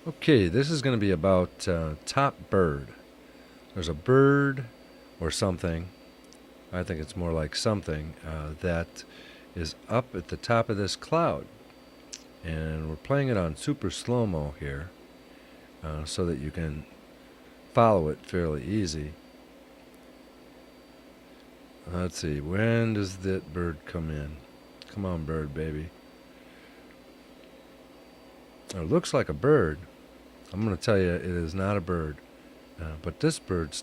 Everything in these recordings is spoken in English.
Okay, this is going to be about top bird. There's a bird or something, I think it's more like something, that is up at the top of this cloud. And we're playing it on super slow-mo here so that you can follow it fairly easy. Let's see, when does that bird come in? Come on, bird, baby. It looks like a bird. I'm going to tell you it is not a bird. But this bird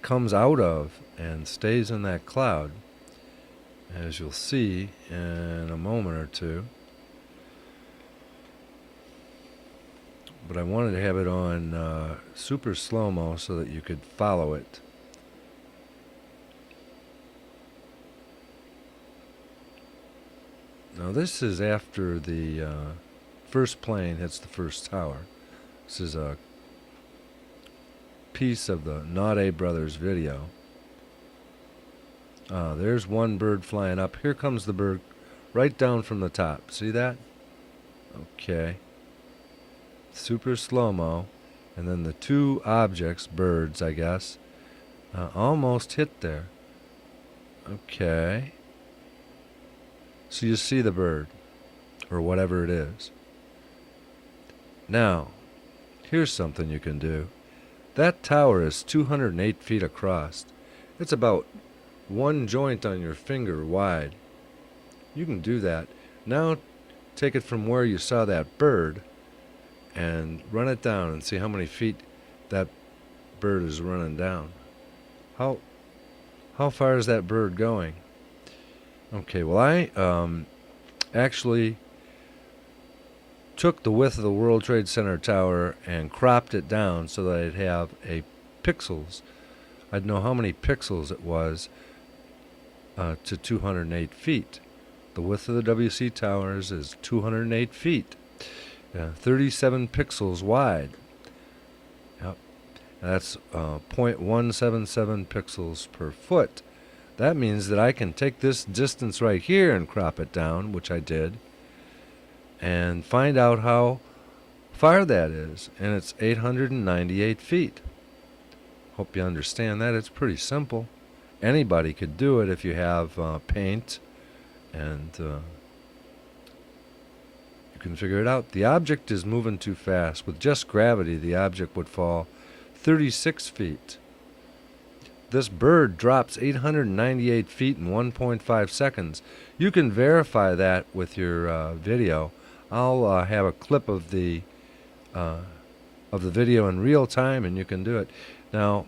comes out of and stays in that cloud, as you'll see in a moment or two. But I wanted to have it on super slow-mo so that you could follow it. Now this is after the first plane hits the first tower. This is a piece of the Naughty Brothers video. There's one bird flying up. Here comes the bird right down from the top. See that? Okay. Super slow-mo. And then the two objects, birds, I guess, almost hit there. Okay. So you see the bird, or whatever it is. Now, here's something you can do. That tower is 208 feet across. It's about one joint on your finger wide. You can do that. Now take it from where you saw that bird and run it down and see how many feet that bird is running down. How far is that bird going? Okay, well I actually took the width of the World Trade Center tower and cropped it down so that I'd have pixels. I'd know how many pixels it was to 208 feet. The width of the WC towers is 208 feet, 37 pixels wide. Yep. That's 0.177 pixels per foot. That means that I can take this distance right here and crop it down, which I did, and find out how far that is. And it's 898 feet. Hope you understand that. It's pretty simple. Anybody could do it if you have paint, and you can figure it out. The object is moving too fast. With just gravity, the object would fall 36 feet. This bird drops 898 feet in 1.5 seconds. You can verify that with your video. I'll have a clip of the video in real time, and you can do it. Now,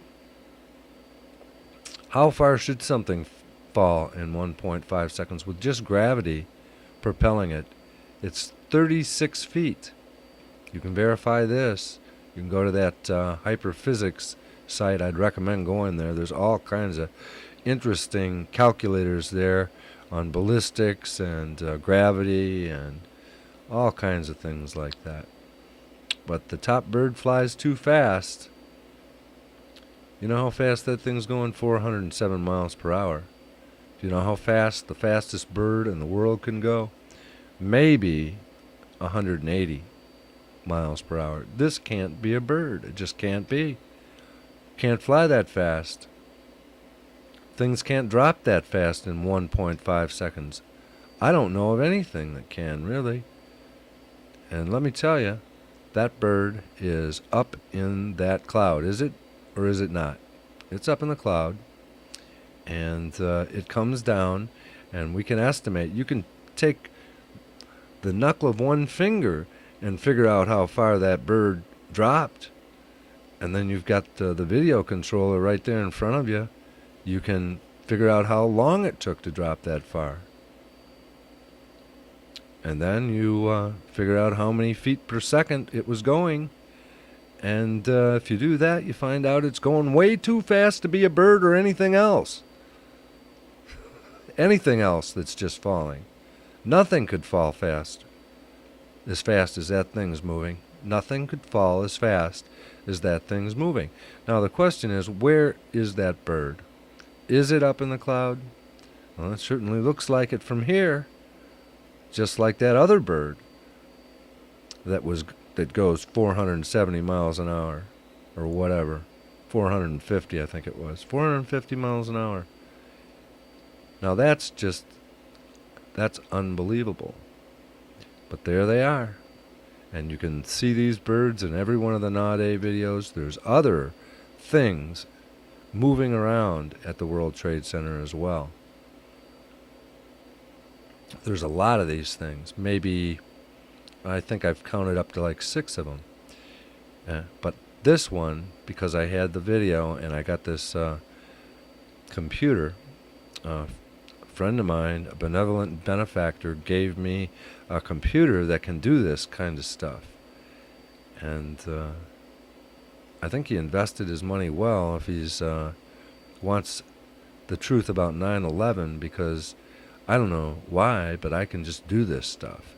how far should something fall in 1.5 seconds with just gravity propelling it? It's 36 feet. You can verify this. You can go to that hyperphysics site. I'd recommend going there. There's all kinds of interesting calculators there on ballistics and gravity and all kinds of things like that. But the top bird flies too fast. You know how fast that thing's going? 407 miles per hour. Do you know how fast the fastest bird in the world can go? Maybe 180 miles per hour. This can't be a bird. It just can't be. Can't fly that fast. Things can't drop that fast in 1.5 seconds. I don't know of anything that can, really. And let me tell you, that bird is up in that cloud. Is it or is it not? It's up in the cloud, and it comes down, and we can estimate. You can take the knuckle of one finger and figure out how far that bird dropped. And then you've got the video controller right there in front of you. You can figure out how long it took to drop that far. And then you figure out how many feet per second it was going. And if you do that, you find out it's going way too fast to be a bird or anything else. Anything else that's just falling. Nothing could fall fast as that thing's moving. Nothing could fall as fast as that thing's moving. Now the question is, where is that bird? Is it up in the cloud? Well, it certainly looks like it from here. Just like that other bird that that goes 470 miles an hour or whatever. 450, I think it was. 450 miles an hour. Now that's unbelievable. But there they are. And you can see these birds in every one of the Nowadays videos. There's other things moving around at the World Trade Center as well. There's a lot of these things. Maybe, I think I've counted up to like 6 of them. But this one, because I had the video and I got this computer, a friend of mine, a benevolent benefactor, gave me a computer that can do this kind of stuff. And I think he invested his money well if he's wants the truth about 9/11, because I don't know why, but I can just do this stuff.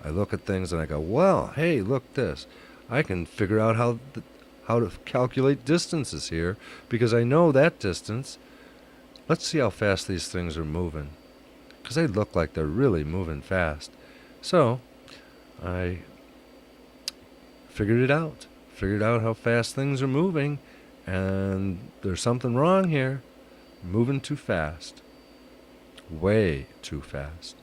I look at things and I go, well, hey, look this. I can figure out how to calculate distances here because I know that distance. Let's see how fast these things are moving, because they look like they're really moving fast. So I figured out how fast things are moving, and there's something wrong here. Moving too fast. Way too fast.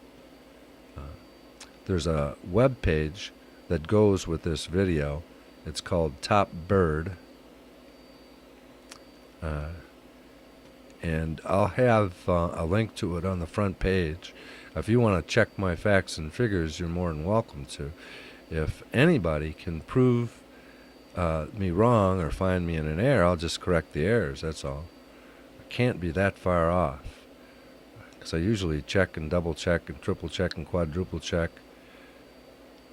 There's a web page that goes with this video. It's called Top Bird. And I'll have a link to it on the front page. If you want to check my facts and figures, you're more than welcome to. If anybody can prove me wrong or find me in an error, I'll just correct the errors, that's all. I can't be that far off, because I usually check and double check and triple check and quadruple check,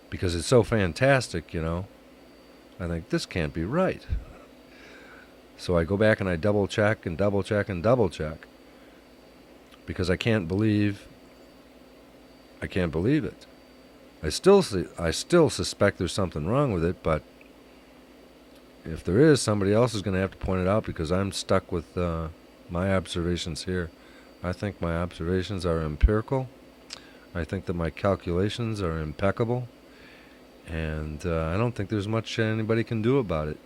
because it's so fantastic, you know. I think this can't be right. So I go back and I double check and double check and double check, because I can't believe it. I still suspect there's something wrong with it, but if there is, somebody else is going to have to point it out, because I'm stuck with my observations here. I think my observations are empirical. I think that my calculations are impeccable. And I don't think there's much anybody can do about it.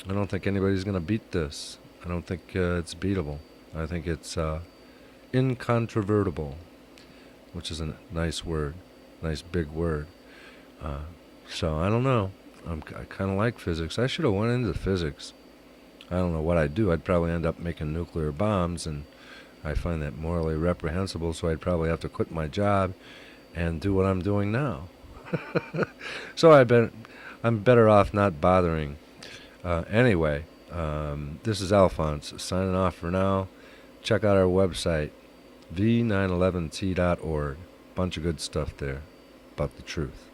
I don't think anybody's going to beat this. I don't think it's beatable. I think it's incontrovertible, which is a nice word, nice big word. So I don't know. I kind of like physics. I should have went into physics. I don't know what I'd do. I'd probably end up making nuclear bombs, and I find that morally reprehensible, so I'd probably have to quit my job and do what I'm doing now. So I'm better off not bothering. Anyway, this is Alphonse signing off for now. Check out our website, v911t.org. Bunch of good stuff there about the truth.